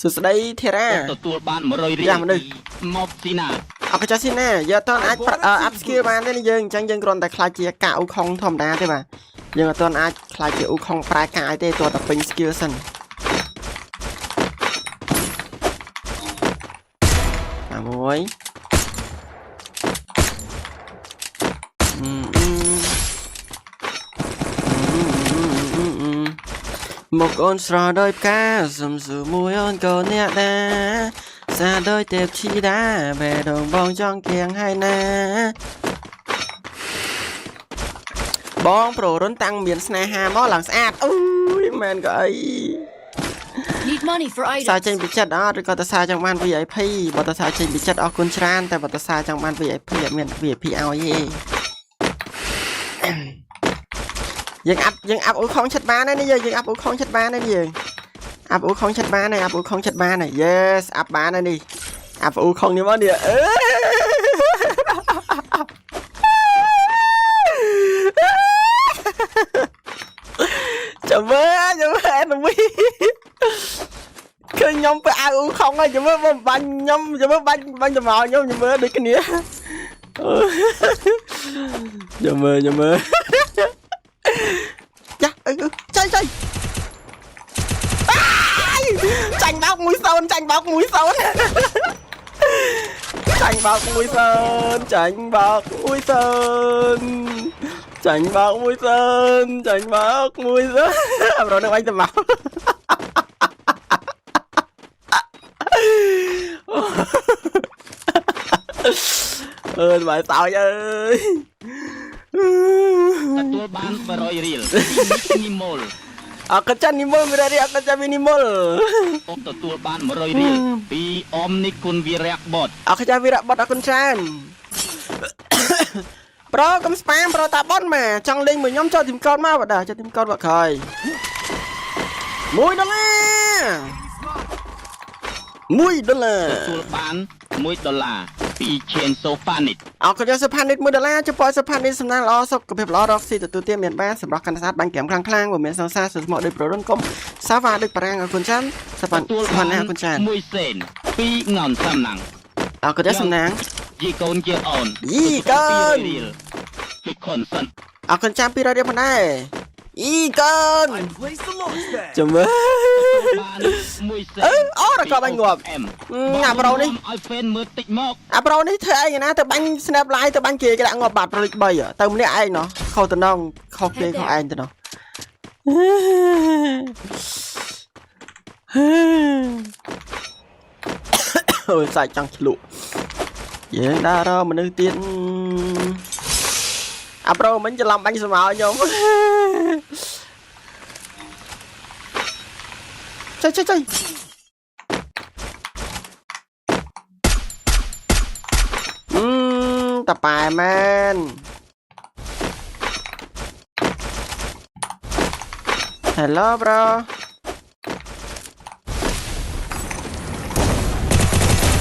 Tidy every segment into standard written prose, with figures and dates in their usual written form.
สุดท้ายเทราตัวบ้าน100 រៀលមកទីណាអកចាស៊ីណាយកតអាចអាប់ skill បានទេយើងអញ្ចឹងយើងគ្រាន់តែខ្លាចជាកាអ៊ូខុងធម្មតាទេបាទយើងអត់ទាន់អាចខ្លាចជាអ៊ូខុងប្រែកាយទេទោះតែពេញ skill សិនមួយមកអូនស្រដោយផ្កាសំសួរមួយអូនកូនអ្នកណាសាដោយទេពធីតាបេះដូងបងចង់គៀងហើយណាបងប្រុសរុនតាំងមានស្នេហាមកឡើងស្អាតអូយមែនក៏អីសាចេញពីចិត្តអត់ឬក៏តសាចង់បាន VIP បើតសាចេញពីចិត្តអរគុណច្រើនតែបើតសាចង់បាន VIP អត់មាន VIP ឲ្យទេយើងអាប់អ៊ូខុងចិត្តបានហើយនេះយើងអាប់អ៊ូខុងចិត្តបានហើយយើងអាប់អ៊ូខុងចិត្តបានហើយអាប់អ៊ូខុងចិត្តបានហើយ yes អាប់បានហើយនេះអាប់អ៊ូខុងនេះមកនេះចាំមើលអេនមីឃើញខ្ញុំទៅអាវអ៊ូខុងហើយចាំមើលបាញ់ខ្ញុំចាំមើលបាញ់ទៅមកខ្ញុំចាំមើលដូចគ្នាចាំមើលចាចាចាចាញ់បោក1-0ចាញ់បោក1-0ចាញ់បោក1-0ចាញ់បោក1-0ចាញ់បោក1-0ចាញ់បោក1-0អរនឹងអញទៅមកស្បាយសោយអើយទទួលបាន100 រៀលមីម៉ូលអកចានីម៉ូលមានរីអកចាមីនីម៉ូលទទួលបាន100 រៀលពីអមនេះគុណវីរៈបតអកចាវីរៈបតអរគុណច្រើនប្រូកុំស្ប៉ាមប្រូតាបនមកចង់លេងមួយខ្ញុំចូលទីមកោតមកបាទចូលទីមកោតមកក្រោយ$1 $1ទទួលបាន$1ពីឈេនសូផានិតអរគុណសូផានិត$1ចំពោះសូផានិតសំណាងល្អសុខភាពល្អរកស៊ីទទួលទានមានបានសម្រាប់កាន់ស្អាតបាញ់ក្រាមខ្លាំងបើមានសង្សារសស្មោកដោយប្ររុនកុំសាវ៉ាដូចបារាំងអរគុណច្រើនសូផានិតអរគុណច្រើន1សេន2ងោនសំណាងអរគុណសំណាងយីកូនជាអូនយីកូនពីខុនសិនអរគុណចាំ200 រៀលផងដែរអ៊ីកូនចាំមើលអូរកបាញ់ងាប់អាប្រូនេះឲ្យហ្វេនមើលតិចមកអាប្រូនេះធ្វើអីណាទៅបាញ់ snap line ទៅបាញ់គេគេដាក់ងាប់បាត់ប្រលិច3ទៅម្នាក់ឯងណោះខុសតំណងខុសគេខុសឯងទៅណោះអូយសាច់ចង់ឆ្លក់យើងដើររកមនុស្សទៀតអាប្រូមិញច្រឡំបាញ់ស្មោខ្ញុំចុយតាប៉ែមែនHello bro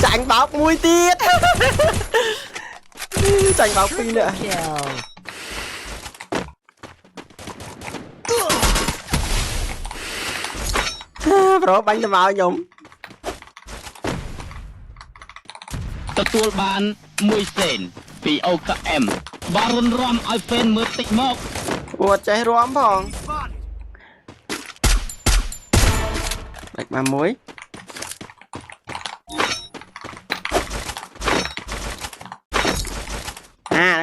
ចាញ់បោកមួយទៀតចាញ់បោក2នាក់ប្រូបាញ់ទៅមកខ្ញុំទទួលបាន1សេនពី OKM បារុនរំឲ្យហ្វេនមើលតិចមកអត់ចេះរំផងបាច់មកមួយ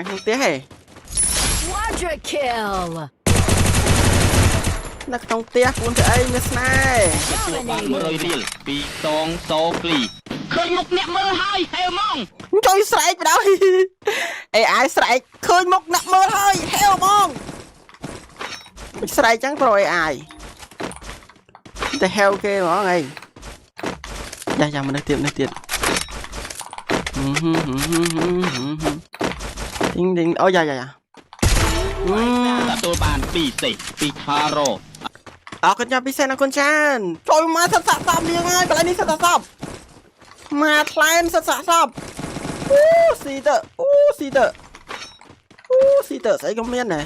ក្នុងផ្ទះហេ Quadra kill នៅក្នុងផ្ទះខ្លួនទៅអីមានស្នេហ៍ទទួលបាន100 រៀលពីតងសូគ្លីឃើញមុខអ្នកមើលហើយហេវហ្មងជួយស្រែកបដ AI ស្រែកឃើញមុខអ្នកមើលហើយហេវហ្មងស្រែកចឹងប្រូ AI តែហេវគេហ្មងអីយ៉ាមនុស្សទៀតទិញអូយ៉ាទទួលបាន2សេនពីខារ៉ូអរគុណចាំពិសេសអរគុណច្រើនចូលមកសិតសាក់សពលៀងហើយកន្លែងនេះសិតសាក់សពមកថ្លែនសិតសាក់សពស៊ីតើស្អីក៏មានដែរ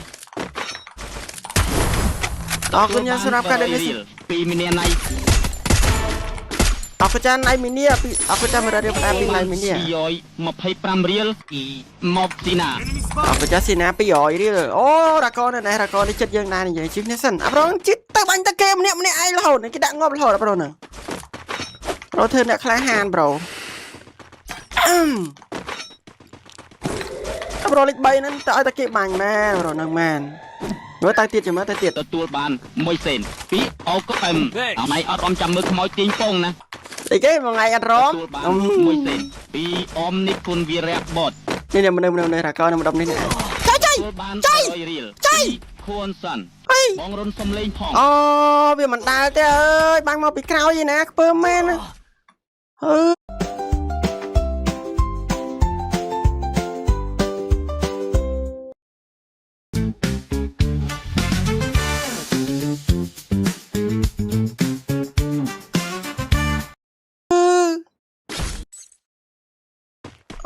អរគុណយ៉ាងសម្រាប់ការដែលនេះ2មីនាណៃ เอากระจานไอมิเนียเอากระจานมาเรียบร้อยปีไอมิเนีย 225រៀលពីមកស៊ីណា เอากระจานสีน้ำไปหย่อยดิเลยโอ้รากอนไหนรากอนนี่จัดยังนานอย่างชิคเนสันอ่ะเราจิตตะบันตะเกมเนี่ยไอ้เราเนี่ยกินดังงอบเราเราหนึ่งเราเธอเนี่ยคล้ายฮานเราเราเล็กใบนั้นแต่ไอ้ตะเกียบมันแม่เราหนึ่งแมนเมื่อตายติดจะมาตายติด ទទួលបាន1សេនពីអោកអឹមអមៃអត់អមចាំមើលខ្មោចទាញពងណា ไอ้เก๋มาไงอันร้อม ទទួលបាន1សេនពីអមនេះគុណវីរៈបត นี่เนี่ยมันรากอนมันดมนี่เนี่ยใช่ ទទួលបាន100រៀលពីខួនសាន់បងរុនសំលេងផង อ๋อវាមិនដាល់ទេអើយបាំងមកពីក្រោយឯណាខ្ពើមែនអឺ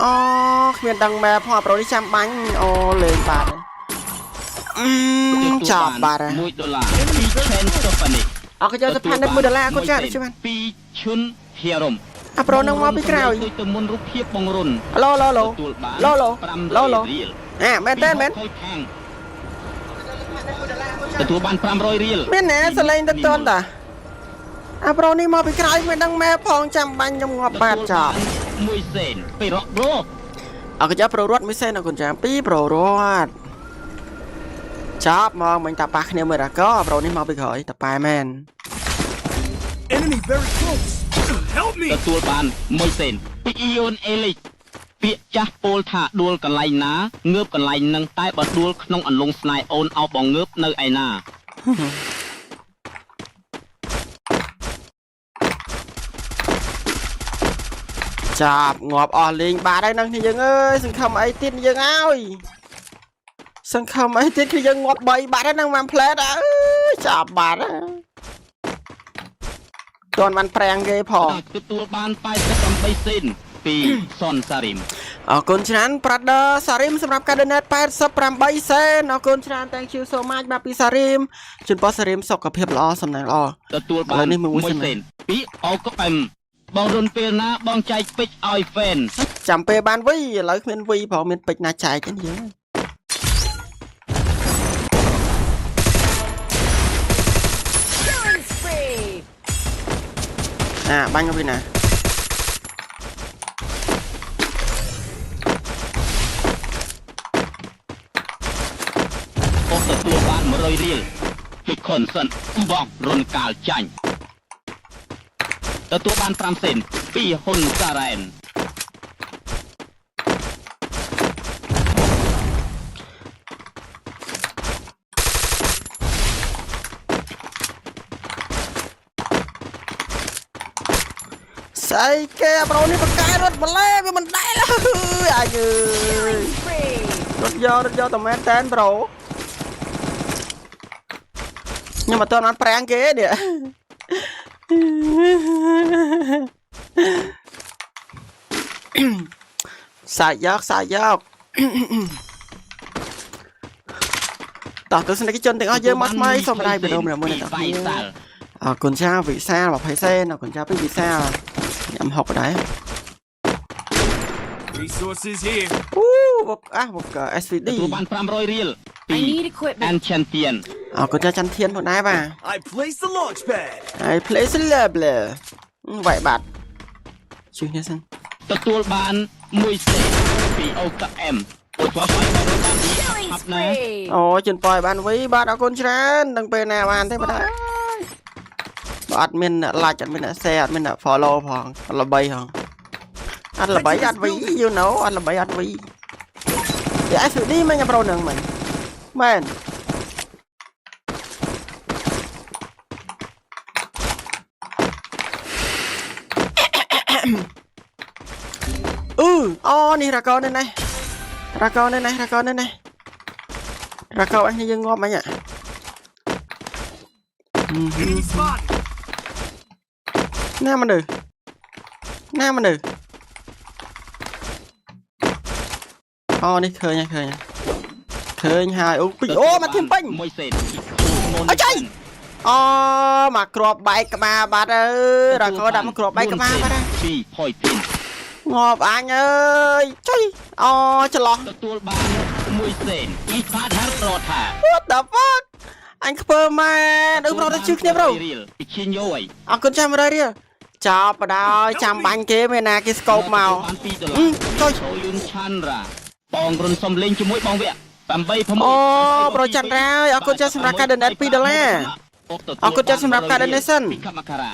អូគ្មានដឹងម៉ែផងប្រូនេះចាំបាញ់អូលេងបាត់ចាប់បាត់ $1ពី Chain Company អកចូលសផាន$1អកចាដូចបាន ពីឈុនហៀរម អាប្រូនឹងមកពីក្រោយ ទៅមុនរូបភាពបងរុន ឡូទទួលបាន500រៀល អាមែនទេមែន ទទួលបាន500រៀល មានណែសលេងទៅតន់តាអាប្រូនេះមកពីក្រោយមិនដឹងម៉ែផងចាំបាញ់ខ្ញុំងាប់បាត់ចោល 1សេនពីរកប្រូ អកចាប្រូរត់1សេនអកចា2ប្រូរត់ចាប់មកមិញតាប៉ះគ្នាមើលរកប្រូនេះមកពីក្រោយតាប៉ែមែន Enemy very close. Help me. ទទួលបាន1សេនពី Ion Elite ពាក្យចាស់ពោលថាដួលកន្លែងណាងើបកន្លែងនឹងតែបើដួលក្នុងអន្លង់ស្នេហ៍អូនអោបបងងើបនៅឯណា ចាប់ងាប់អស់លេងបាត់ហើយនឹងគ្នាយើងអើយសង្ឃឹមអីទៀតយើងឲ្យសង្ឃឹមអីទៀតគឺយើងងាប់3បាត់ហើយនឹងបានផ្លែតអើយចាប់បាត់តន់បានប្រាំងគេផង ទទួលបាន88សេនពីសុនសារីម អរគុណច្រើន Brother Sarim សម្រាប់ការ donate 88សេនអរគុណច្រើន thank you so much បាទពី Sarim ជូនពរ Sarim សុខភាពល្អសំណាងល្អ ទទួលបាន1សេនពីអោកអឹមបងរុនពេលណាបងចែកពេជ្រឲ្យ fan ចាំពេលបានវីឥឡូវគ្មានវីព្រោះមានពេជ្រណាចែកទេយើង Killing spree. បាញ់មកពីណា បងទទួលបាន100រៀលពីខុនសិនបងរុនកាលចាញ់ទទួលបាន5សេនពីហ៊ុនសារ៉ែន ស្អីគេប្រូនេះបកកែរត់ម្លេវាមិនដែលអើយអាយ Killing spree. រត់យកតែមែនតែនប្រូខ្ញុំអត់ទាន់បានប្រាំងគេនេះសាយក តោះទស្សនិកជនទាំងអស់យើងមកថ្មីសូមដៃបេដុំមួយនេះតោះអរគុណចាវិសាល20សេនអរគុណចាពីវិសាលញ៉ាំ60ដែរ Resources here. បក SVD ទទួលបាន500រៀល I need equipment. and champion អរគុណចាច័ន្ទធានផងដែរបាទ I place the launch pad. I place a level វាយបាត់ជឿនេះសិន ទទួលបាន1សេនពី OKM អូស្វាស្វ័យបងរុនបានទីហាប់ Killing ណា spree. អូជូនពរឲ្យបានវីបាទអរគុណច្រើនដល់ពេលណាបានទេបាទបើអត់មានអ្នក like អត់មានអ្នក share អត់មានអ្នក follow ផងអត់ល្បីផងអត់ល្បីអត់វី you know អត់ល្បីអត់វីតែ SVD មិនញ៉ាំប្រូនឹងមែនអូនេះរកោនេះរកោនេះរកោអញយើងងាប់អញ Enemy spot. ណាមនុស្សអូនេះឃើញហើយអូពីអូមកធៀមពេញ 1សេន អើចៃ អូមកគ្រាប់បែកក្បាលបាត់អើយរកកោដាក់មកគ្រាប់បែកក្បាលបាត់ហើយ 2 point pin ងាប់អញអើយចុយអូច្រឡោះ ទទួលបាន1សេនពីផាតហាត់ប្រថា What the fuck អញខ្ពើមែនអឺប្រូទៅជឿគ្នាប្រូ ពីឈីញយ អរគុណចាំ100រៀលចប់បដ ாய் ចាំបាញ់គេមានណាគេស្កូបមក បាន2ដុល្លា ចុយ រចូលយូនឆាន់រ៉ាបងរុនសុំលេងជាមួយបងវគ្គ8 អូប្រូច័ន្ទរាយអរគុណចាស់សម្រាប់ការ donate $2 អរគុណចាស់សម្រាប់ការ donation ពីខមការ៉ា